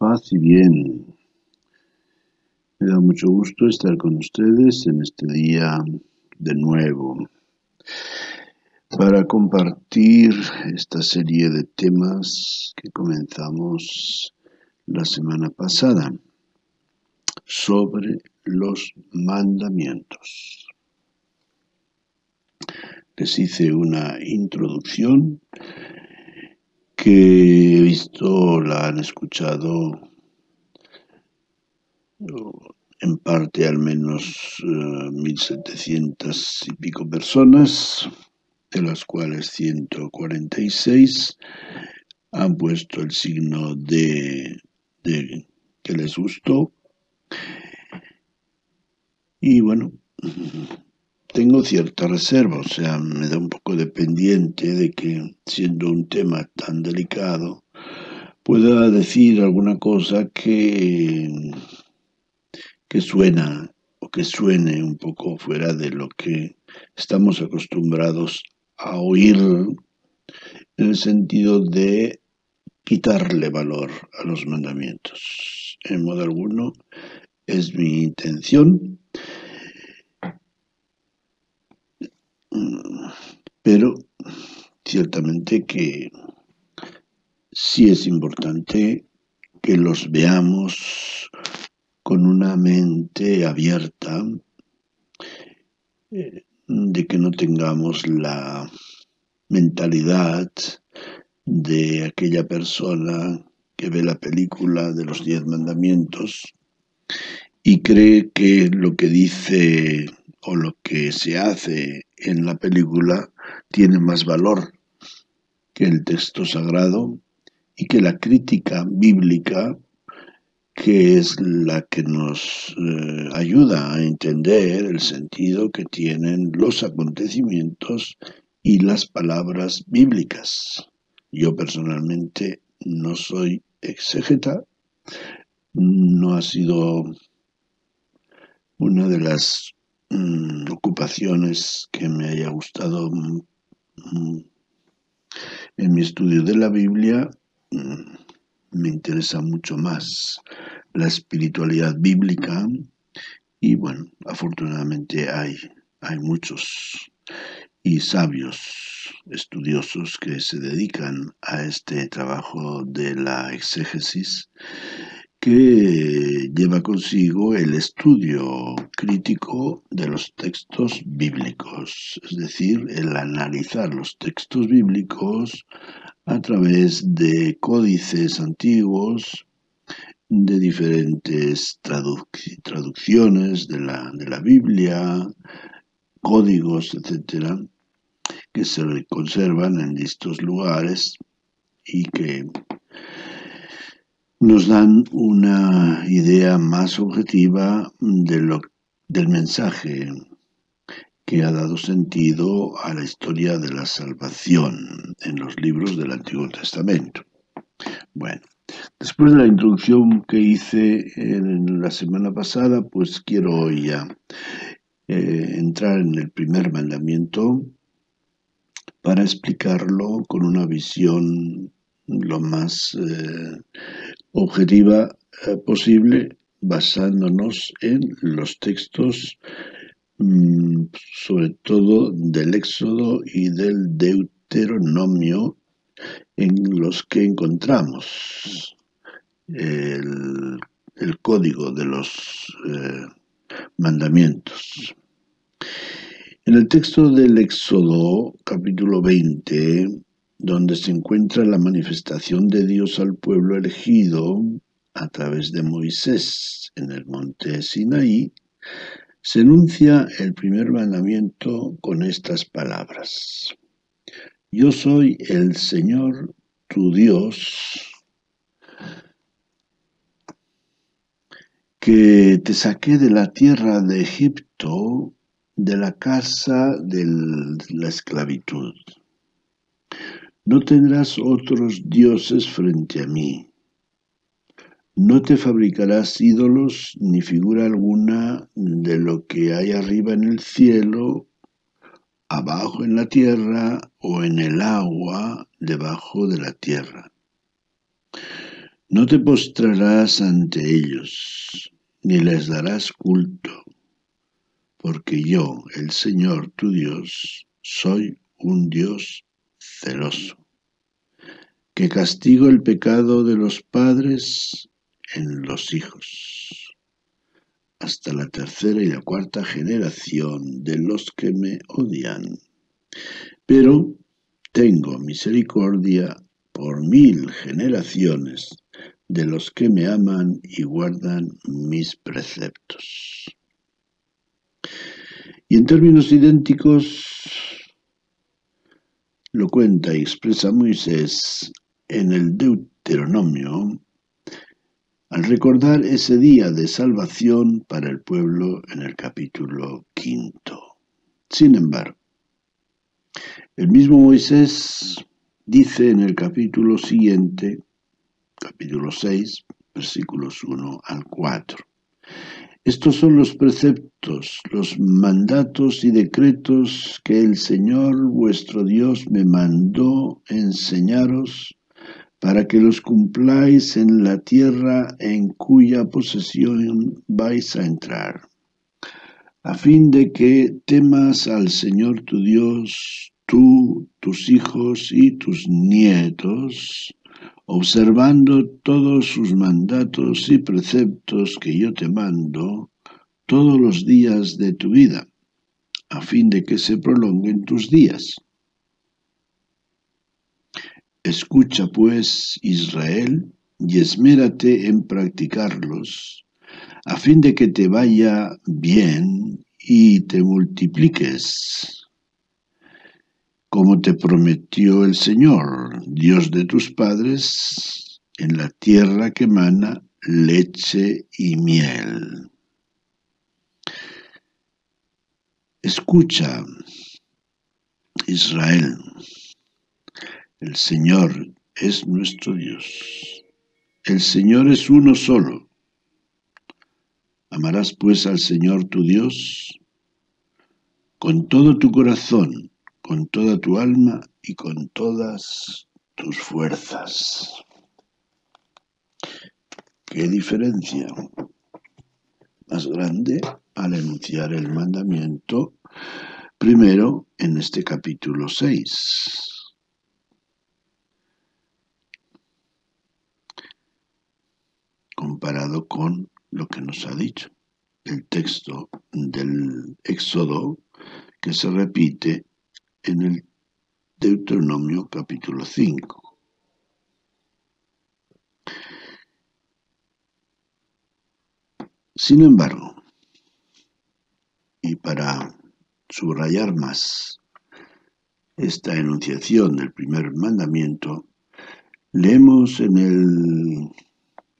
Paz y bien. Me da mucho gusto estar con ustedes en este día de nuevo para compartir esta serie de temas que comenzamos la semana pasada sobre los mandamientos. Les hice una introducción que he visto la han escuchado en parte al menos 1.700 y pico personas, de las cuales 146 han puesto el signo de que les gustó. Y bueno, tengo cierta reserva, o sea, me da un poco de pendiente de que, siendo un tema tan delicado, pueda decir alguna cosa que suena o que suene un poco fuera de lo que estamos acostumbrados a oír, en el sentido de quitarle valor a los mandamientos. En modo alguno es mi intención, pero ciertamente que sí es importante que los veamos con una mente abierta, de que no tengamos la mentalidad de aquella persona que ve la película de los 10 mandamientos y cree que lo que dice o lo que se hace en la película tiene más valor que el texto sagrado y que la crítica bíblica, que es la que nos ayuda a entender el sentido que tienen los acontecimientos y las palabras bíblicas. Yo personalmente no soy exégeta, no ha sido una de las ocupaciones que me haya gustado en mi estudio de la Biblia. Me interesa mucho más la espiritualidad bíblica y bueno, afortunadamente hay muchos y sabios estudiosos que se dedican a este trabajo de la exégesis, que lleva consigo el estudio crítico de los textos bíblicos, es decir, el analizar los textos bíblicos a través de códices antiguos, de diferentes traducciones de la Biblia, códigos, etcétera, que se conservan en estos lugares y que nos dan una idea más objetiva del mensaje que ha dado sentido a la historia de la salvación en los libros del Antiguo Testamento. Bueno, después de la introducción que hice en la semana pasada, pues quiero hoy ya entrar en el primer mandamiento para explicarlo con una visión lo más objetiva posible, basándonos en los textos, sobre todo del Éxodo y del Deuteronomio, en los que encontramos el código de los mandamientos. En el texto del Éxodo, capítulo 20, donde se encuentra la manifestación de Dios al pueblo elegido a través de Moisés en el monte Sinaí, se enuncia el primer mandamiento con estas palabras: Yo soy el Señor tu Dios, que te saqué de la tierra de Egipto, de la casa de la esclavitud. No tendrás otros dioses frente a mí. No te fabricarás ídolos ni figura alguna de lo que hay arriba en el cielo, abajo en la tierra o en el agua debajo de la tierra. No te postrarás ante ellos, ni les darás culto, porque yo, el Señor tu Dios, soy un Dios celoso, que castigo el pecado de los padres en los hijos, hasta la tercera y la cuarta generación de los que me odian. Pero tengo misericordia por 1000 generaciones de los que me aman y guardan mis preceptos. Y en términos idénticos lo cuenta y expresa Moisés en el Deuteronomio al recordar ese día de salvación para el pueblo en el capítulo 5. Sin embargo, el mismo Moisés dice en el capítulo siguiente, capítulo 6, versículos 1 al 4. Estos son los preceptos, los mandatos y decretos que el Señor vuestro Dios me mandó enseñaros para que los cumpláis en la tierra en cuya posesión vais a entrar, a fin de que temas al Señor tu Dios, tú, tus hijos y tus nietos, observando todos sus mandatos y preceptos que yo te mando todos los días de tu vida, a fin de que se prolonguen tus días. Escucha pues, Israel, y esmérate en practicarlos, a fin de que te vaya bien y te multipliques, como te prometió el Señor, Dios de tus padres, en la tierra que mana leche y miel. Escucha, Israel, el Señor es nuestro Dios. El Señor es uno solo. Amarás pues al Señor tu Dios con todo tu corazón, con toda tu alma y con todas tus fuerzas. ¿Qué diferencia más grande al enunciar el mandamiento primero en este capítulo 6? Comparado con lo que nos ha dicho el texto del Éxodo que se repite en el Deuteronomio capítulo 5. Sin embargo, y para subrayar más esta enunciación del primer mandamiento, leemos en el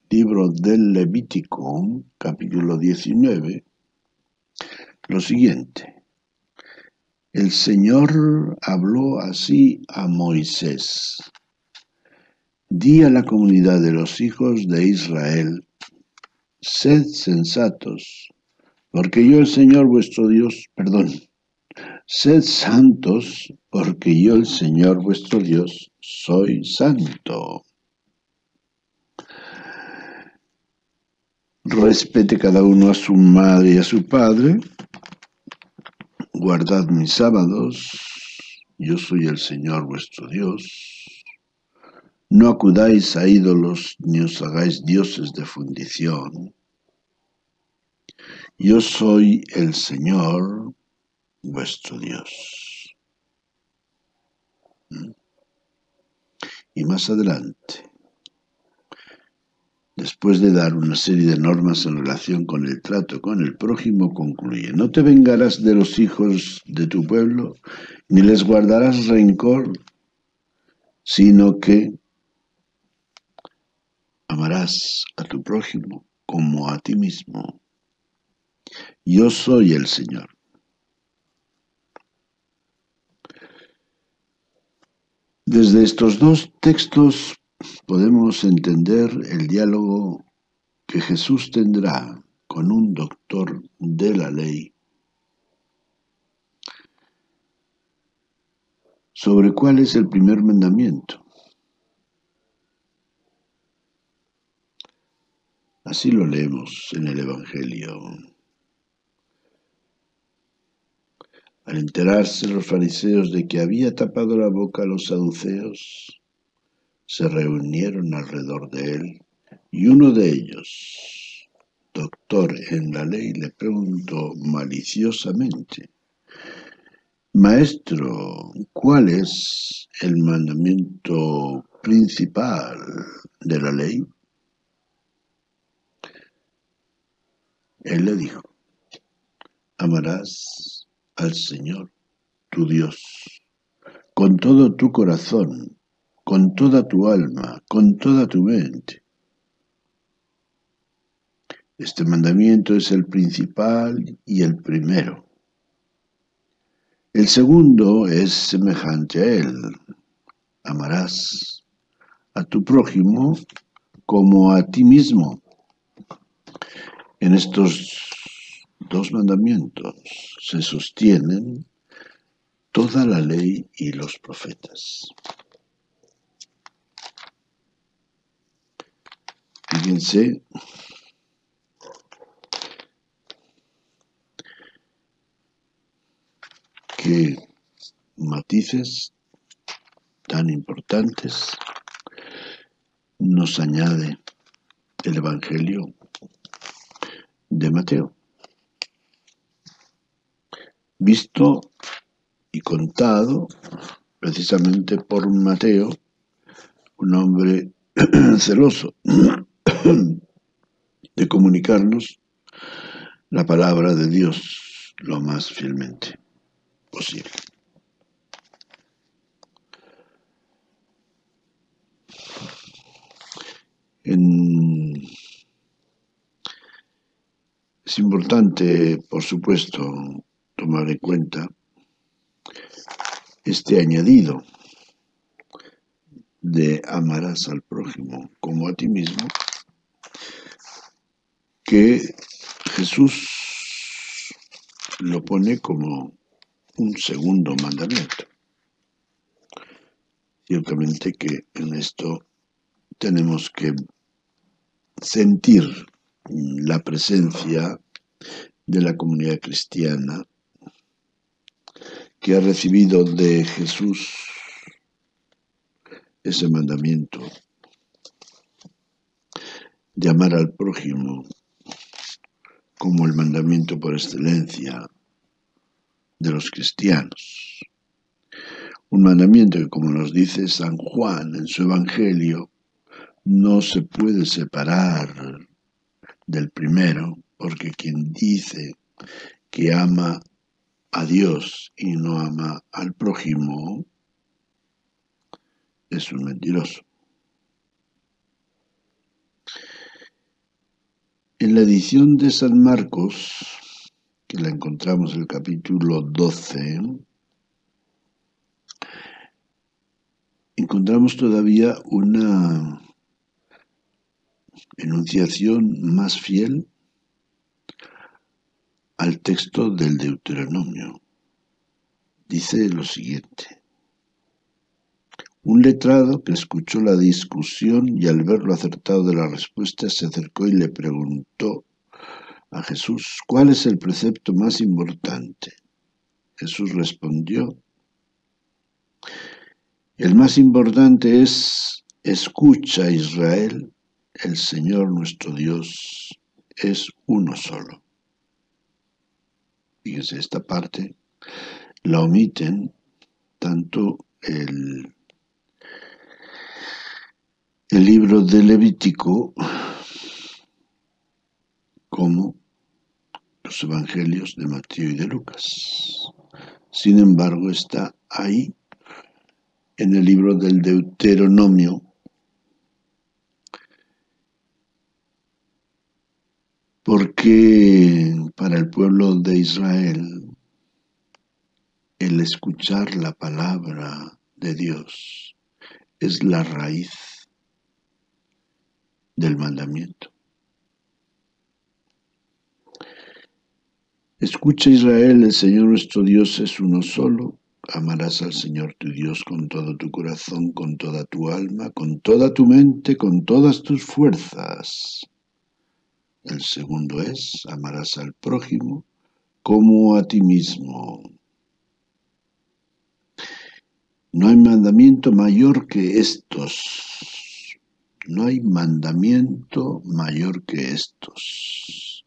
libro del Levítico, capítulo 19, lo siguiente. El Señor habló así a Moisés. Di a la comunidad de los hijos de Israel, sed sensatos, porque yo el Señor vuestro Dios, sed santos, porque yo el Señor vuestro Dios soy santo. Respete cada uno a su madre y a su padre. Guardad mis sábados. Yo soy el Señor vuestro Dios. No acudáis a ídolos ni os hagáis dioses de fundición. Yo soy el Señor vuestro Dios. Y más adelante, después de dar una serie de normas en relación con el trato con el prójimo, concluye: no te vengarás de los hijos de tu pueblo, ni les guardarás rencor, sino que amarás a tu prójimo como a ti mismo. Yo soy el Señor. Desde estos dos textos podemos entender el diálogo que Jesús tendrá con un doctor de la ley sobre cuál es el primer mandamiento. Así lo leemos en el Evangelio. Al enterarse los fariseos de que había tapado la boca a los saduceos, se reunieron alrededor de él, y uno de ellos, doctor en la ley, le preguntó maliciosamente: Maestro, ¿cuál es el mandamiento principal de la ley? Él le dijo: amarás al Señor, tu Dios, con todo tu corazón, con toda tu alma, con toda tu mente. Este mandamiento es el principal y el primero. El segundo es semejante a él: amarás a tu prójimo como a ti mismo. En estos dos mandamientos se sostienen toda la ley y los profetas. Fíjense qué matices tan importantes nos añade el Evangelio de Mateo, visto y contado precisamente por Mateo, un hombre celoso de comunicarnos la palabra de Dios lo más fielmente posible. Es importante, por supuesto, tomar en cuenta este añadido de amarás al prójimo como a ti mismo, que Jesús lo pone como un segundo mandamiento. Ciertamente que en esto tenemos que sentir la presencia de la comunidad cristiana que ha recibido de Jesús ese mandamiento de amar al prójimo como el mandamiento por excelencia de los cristianos. Un mandamiento que, como nos dice San Juan en su Evangelio, no se puede separar del primero, porque quien dice que ama a Dios y no ama al prójimo es un mentiroso. En la edición de San Marcos, que la encontramos en el capítulo 12, encontramos todavía una enunciación más fiel al texto del Deuteronomio. Dice lo siguiente: un letrado que escuchó la discusión y al ver lo acertado de la respuesta se acercó y le preguntó a Jesús: ¿cuál es el precepto más importante? Jesús respondió: el más importante es: escucha, Israel, el Señor nuestro Dios es uno solo. Fíjense, esta parte la omiten tanto el libro de Levítico como los evangelios de Mateo y de Lucas. Sin embargo, está ahí en el libro del Deuteronomio, porque para el pueblo de Israel el escuchar la palabra de Dios es la raíz del mandamiento. Escucha, Israel, el Señor nuestro Dios es uno solo. Amarás al Señor tu Dios con todo tu corazón, con toda tu alma, con toda tu mente, con todas tus fuerzas. El segundo es, amarás al prójimo como a ti mismo. No hay mandamiento mayor que estos. No hay mandamiento mayor que estos.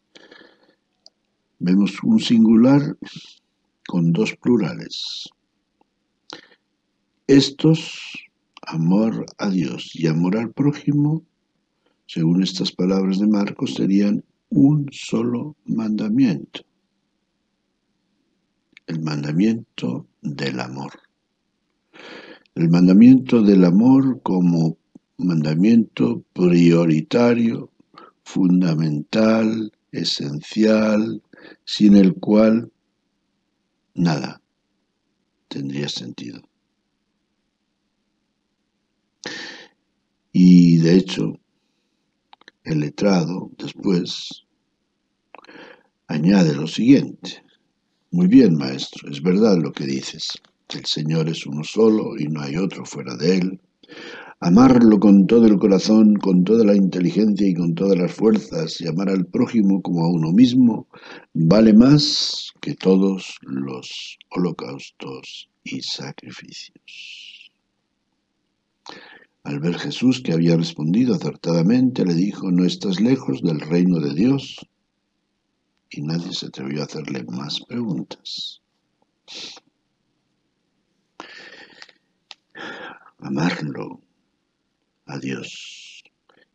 Vemos un singular con dos plurales. Estos, amor a Dios y amor al prójimo, según estas palabras de Marcos, serían un solo mandamiento. El mandamiento del amor. El mandamiento del amor como mandamiento prioritario, fundamental, esencial, sin el cual nada tendría sentido. Y de hecho, el letrado después añade lo siguiente: muy bien, maestro, es verdad lo que dices. El Señor es uno solo y no hay otro fuera de Él. Amarlo con todo el corazón, con toda la inteligencia y con todas las fuerzas, y amar al prójimo como a uno mismo, vale más que todos los holocaustos y sacrificios. Al ver Jesús que había respondido acertadamente, le dijo: no estás lejos del reino de Dios. Y nadie se atrevió a hacerle más preguntas. Amarlo a Dios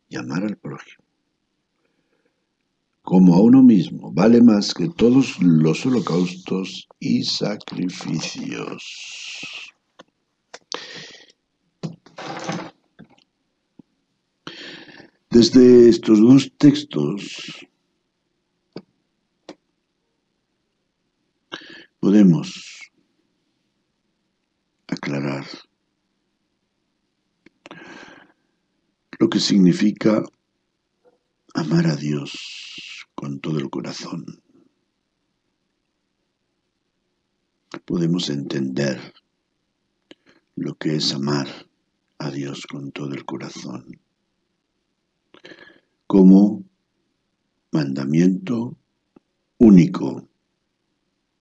y amar al prójimo como a uno mismo vale más que todos los holocaustos y sacrificios. Desde estos dos textos podemos aclarar lo que significa amar a Dios con todo el corazón. Podemos entender lo que es amar a Dios con todo el corazón como mandamiento único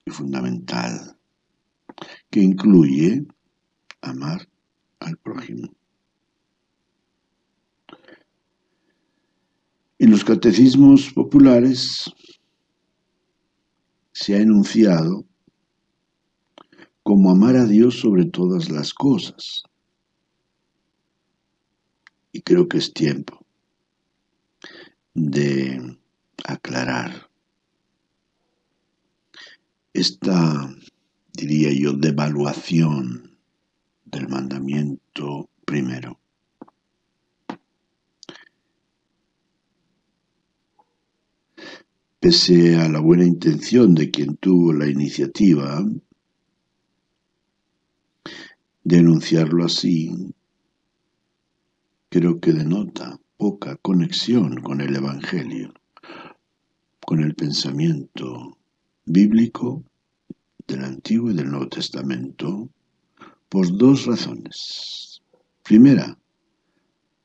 y fundamental que incluye amar al prójimo. En los catecismos populares se ha enunciado como amar a Dios sobre todas las cosas. Y creo que es tiempo de aclarar esta, diría yo, devaluación del mandamiento primero. Pese a la buena intención de quien tuvo la iniciativa de enunciarlo así, creo que denota poca conexión con el Evangelio, con el pensamiento bíblico del Antiguo y del Nuevo Testamento, por dos razones.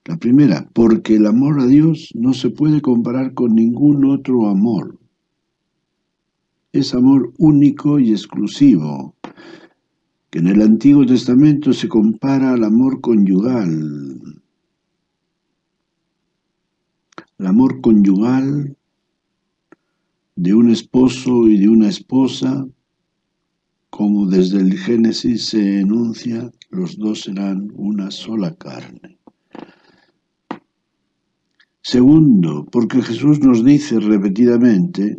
La primera, porque el amor a Dios no se puede comparar con ningún otro amor. Es amor único y exclusivo, que en el Antiguo Testamento se compara al amor conyugal. El amor conyugal de un esposo y de una esposa, como desde el Génesis se enuncia, los dos serán una sola carne. Segundo, porque Jesús nos dice repetidamente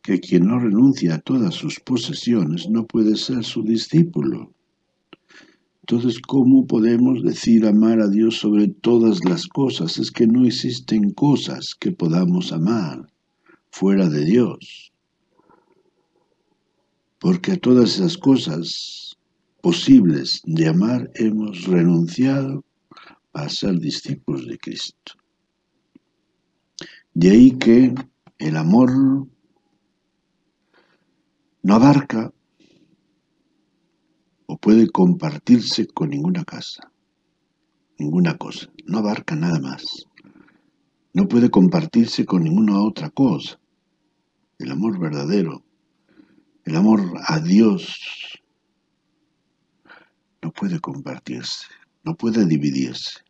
que quien no renuncia a todas sus posesiones no puede ser su discípulo. Entonces, ¿cómo podemos decir amar a Dios sobre todas las cosas? Es que no existen cosas que podamos amar fuera de Dios. Porque a todas esas cosas posibles de amar hemos renunciado a ser discípulos de Cristo. De ahí que el amor no abarca o puede compartirse con ninguna cosa, no abarca nada más. no puede compartirse con ninguna otra cosa. El amor verdadero, el amor a Dios, no puede compartirse, no puede dividirse.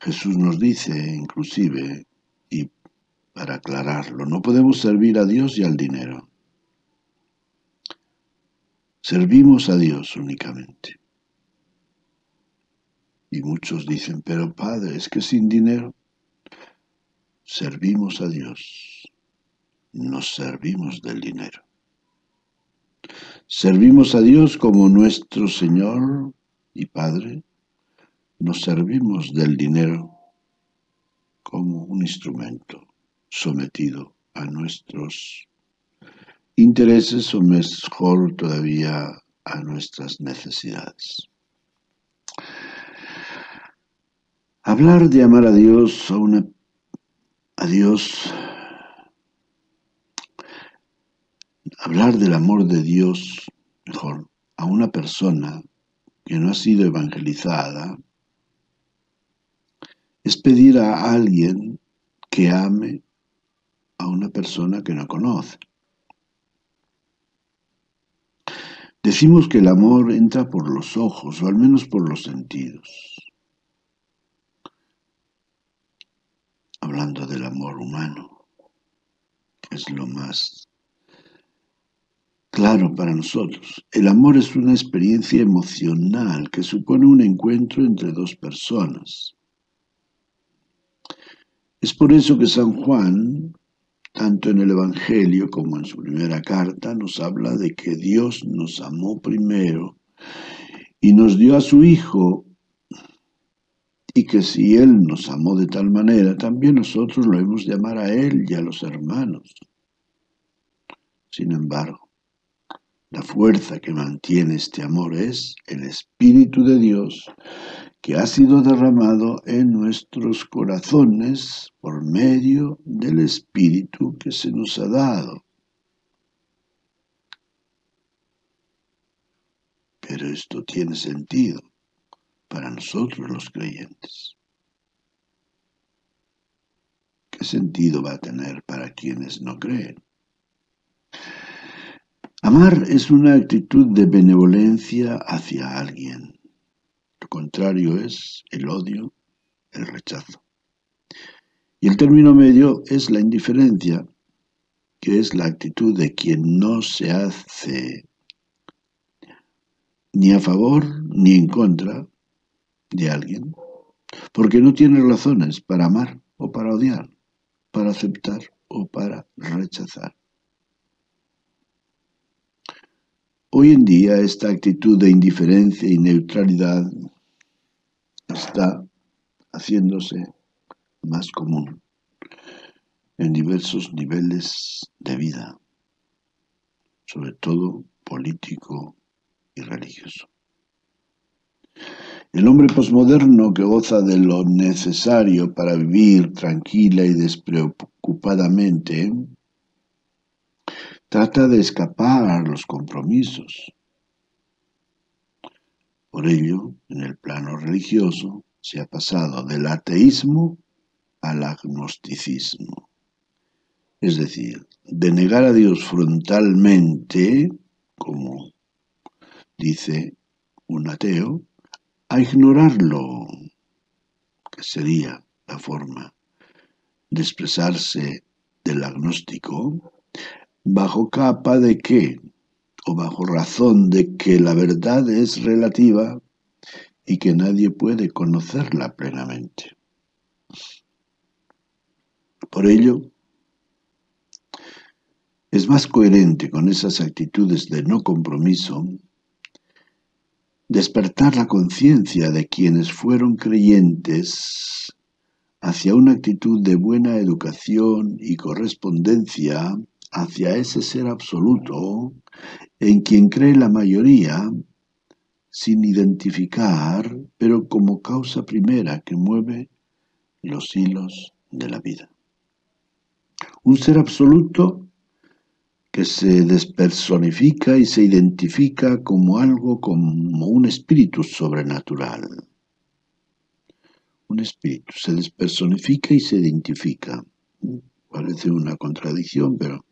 Jesús nos dice, inclusive, y para aclararlo, no podemos servir a Dios y al dinero. Servimos a Dios únicamente. Y muchos dicen, pero Padre, es que sin dinero servimos a Dios, nos servimos del dinero. Servimos a Dios como nuestro Señor y Padre, nos servimos del dinero como un instrumento sometido a nuestros intereses o mejor todavía a nuestras necesidades. Hablar de amar a Dios, hablar del amor de Dios, mejor, a una persona que no ha sido evangelizada, es pedir a alguien que ame a una persona que no conoce. Decimos que el amor entra por los ojos, o al menos por los sentidos. Hablando del amor humano, que es lo más claro para nosotros. El amor es una experiencia emocional que supone un encuentro entre dos personas. Es por eso que San Juan, tanto en el Evangelio como en su primera carta, nos habla de que Dios nos amó primero y nos dio a su Hijo, y que si Él nos amó de tal manera, también nosotros lo hemos de amar a Él y a los hermanos. Sin embargo, la fuerza que mantiene este amor es el Espíritu de Dios que ha sido derramado en nuestros corazones por medio del Espíritu que se nos ha dado. Pero esto tiene sentido para nosotros los creyentes. ¿Qué sentido va a tener para quienes no creen? Amar es una actitud de benevolencia hacia alguien. Lo contrario es el odio, el rechazo. Y el término medio es la indiferencia, que es la actitud de quien no se hace ni a favor ni en contra de alguien, porque no tiene razones para amar o para odiar, para aceptar o para rechazar. Hoy en día esta actitud de indiferencia y neutralidad está haciéndose más común en diversos niveles de vida, sobre todo político y religioso. El hombre posmoderno que goza de lo necesario para vivir tranquila y despreocupadamente trata de escapar a los compromisos. Por ello, en el plano religioso, se ha pasado del ateísmo al agnosticismo. Es decir, de negar a Dios frontalmente, como dice un ateo, a ignorarlo, que sería la forma de expresarse del agnóstico, bajo capa de que, o bajo razón de que la verdad es relativa y que nadie puede conocerla plenamente. Por ello, es más coherente con esas actitudes de no compromiso despertar la conciencia de quienes fueron creyentes hacia una actitud de buena educación y correspondencia hacia ese ser absoluto en quien cree la mayoría, sin identificar, pero como causa primera que mueve los hilos de la vida. Un ser absoluto que se despersonifica y se identifica como algo, como un espíritu sobrenatural. un espíritu, se despersonifica y se identifica. Parece una contradicción, pero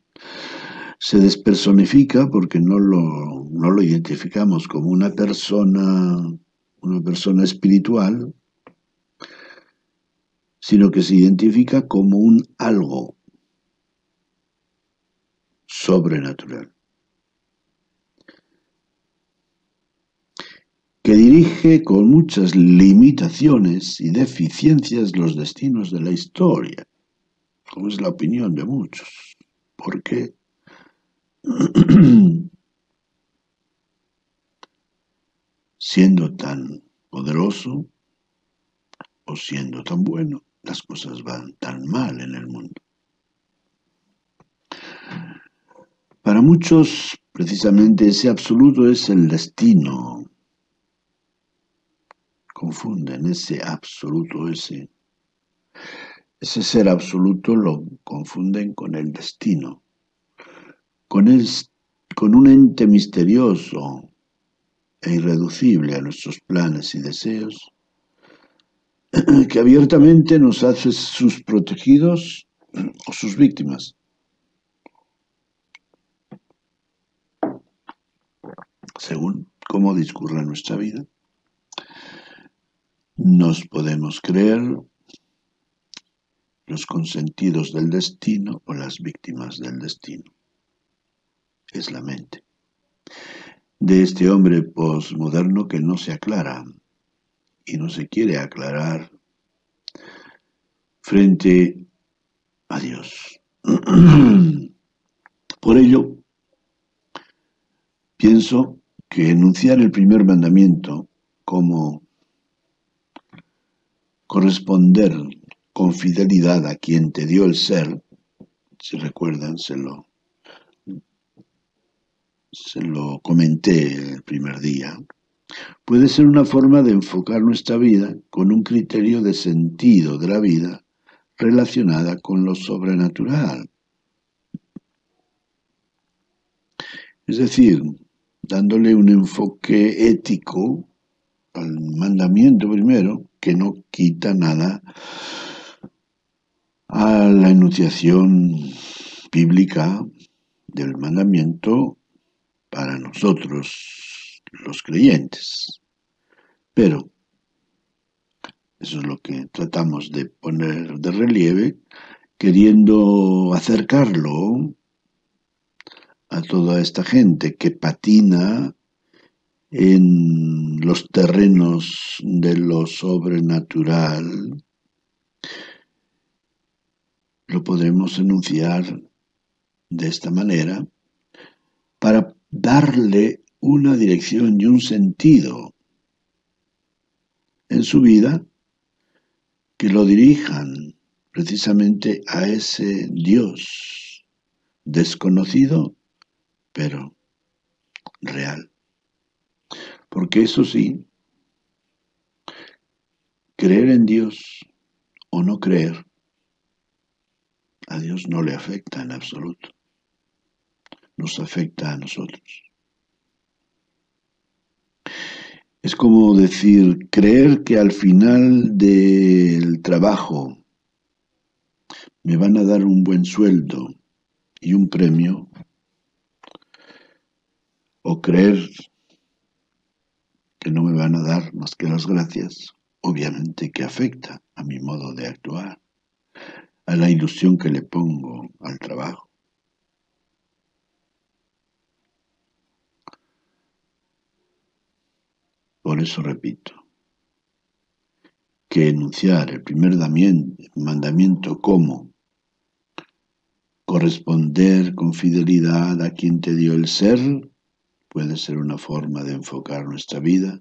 se despersonifica porque no lo identificamos como una persona espiritual, sino que se identifica como un algo sobrenatural, que dirige con muchas limitaciones y deficiencias los destinos de la historia, como es la opinión de muchos. Porque siendo tan poderoso o siendo tan bueno, las cosas van tan mal en el mundo. Para muchos, precisamente ese absoluto es el destino. Confunden ese absoluto, ese ser absoluto lo confunden con el destino, con, el, con un ente misterioso e irreducible a nuestros planes y deseos, que abiertamente nos hace sus protegidos o sus víctimas. Según cómo discurra nuestra vida, nos podemos creer los consentidos del destino o las víctimas del destino. Es la mente de este hombre posmoderno que no se aclara y no se quiere aclarar frente a Dios. Por ello, pienso que enunciar el primer mandamiento como corresponder con fidelidad a quien te dio el ser, si recuerdan, se lo comenté el primer día, puede ser una forma de enfocar nuestra vida con un criterio de sentido de la vida relacionada con lo sobrenatural. Es decir, dándole un enfoque ético al mandamiento primero, que no quita nada a la enunciación bíblica del mandamiento para nosotros, los creyentes. Pero eso es lo que tratamos de poner de relieve, queriendo acercarlo a toda esta gente que patina en los terrenos de lo sobrenatural. Lo podemos enunciar de esta manera para darle una dirección y un sentido en su vida que lo dirijan precisamente a ese Dios desconocido, pero real. Porque eso sí, creer en Dios o no creer, a Dios no le afecta en absoluto. Nos afecta a nosotros. Es como decir, creer que al final del trabajo me van a dar un buen sueldo y un premio, o creer que no me van a dar más que las gracias, obviamente que afecta a mi modo de actuar, a la ilusión que le pongo al trabajo. Por eso repito, que enunciar el primer mandamiento como corresponder con fidelidad a quien te dio el ser puede ser una forma de enfocar nuestra vida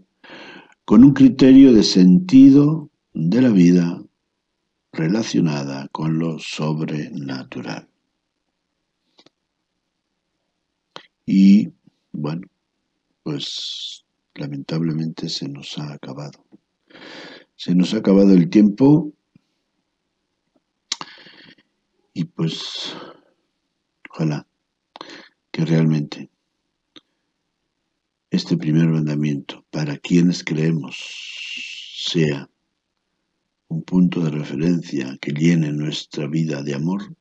con un criterio de sentido de la vida relacionada con lo sobrenatural. Y bueno, pues lamentablemente se nos ha acabado. Se nos ha acabado el tiempo y pues ojalá que realmente este primer mandamiento para quienes creemos sea un punto de referencia que llene nuestra vida de amor,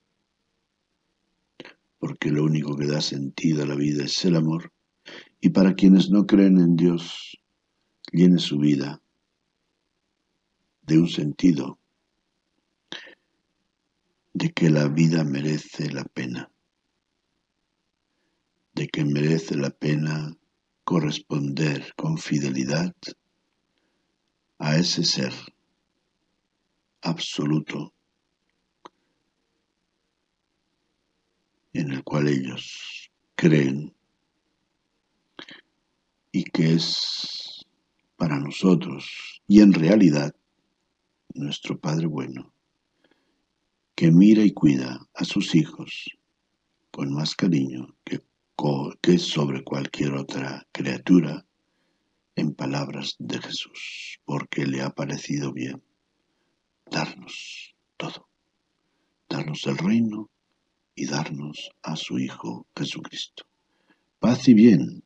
porque lo único que da sentido a la vida es el amor, y para quienes no creen en Dios, llene su vida de un sentido de que la vida merece la pena, de que merece la pena corresponder con fidelidad a ese ser absoluto en el cual ellos creen y que es para nosotros y en realidad nuestro Padre bueno, que mira y cuida a sus hijos con más cariño que sobre cualquier otra criatura, en palabras de Jesús, porque le ha parecido bien darnos todo, darnos el reino y darnos a su Hijo Jesucristo. Paz y bien